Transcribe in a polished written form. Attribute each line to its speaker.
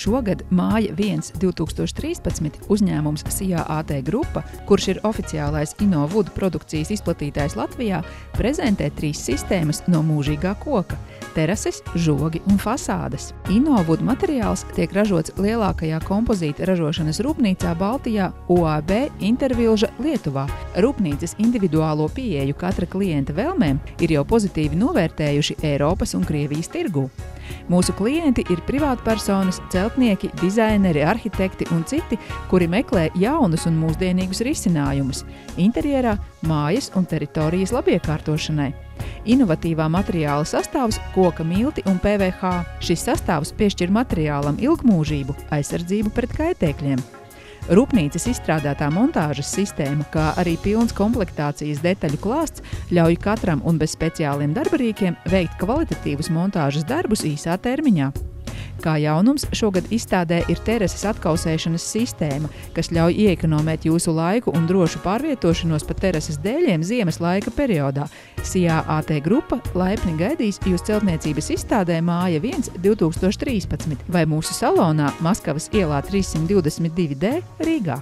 Speaker 1: Šogad Māja 1 2013 uzņēmums SIA AT grupa, kurš ir oficiālais InnoWood produkcijas izplatītājs Latvijā, prezentē 3 sistēmas no mūžīgā koka – terases, žogi un fasādes. InnoWood materiāls tiek ražots lielākajā kompozīta ražošanas rūpnīcā Baltijā OAB Intervilža Lietuvā. Rūpnīcas individuālo pieeju katra klienta vēlmēm ir jau pozitīvi novērtējuši Eiropas un Krievijas tirgū. Mūsu klienti ir privātpersonas, celtnieki, dizaineri, arhitekti un citi, kuri meklē jaunus un mūsdienīgus risinājumus interjerā, mājas un teritorijas labiekārtošanai. Inovatīvā materiāla sastāvs – koka milti un PVH. Šis sastāvs piešķir materiālam ilgmūžību, aizsardzību pret kaitēkļiem. Rūpnīcas izstrādātā montāžas sistēma, kā arī pilns komplektācijas detaļu klāsts, ļauj katram un bez speciāliem darbarīkiem veikt kvalitatīvus montāžas darbus īsā termiņā. Kā jaunums šogad izstādē ir terases atkausēšanas sistēma, kas ļauj iekonomēt jūsu laiku un drošu pārvietošanos pa terases dēļiem ziemas laika periodā. SIA AT grupa laipni gaidīs jūs celtniecības izstādē Māja 1 2013 vai mūsu salonā Maskavas ielā 322D Rīgā.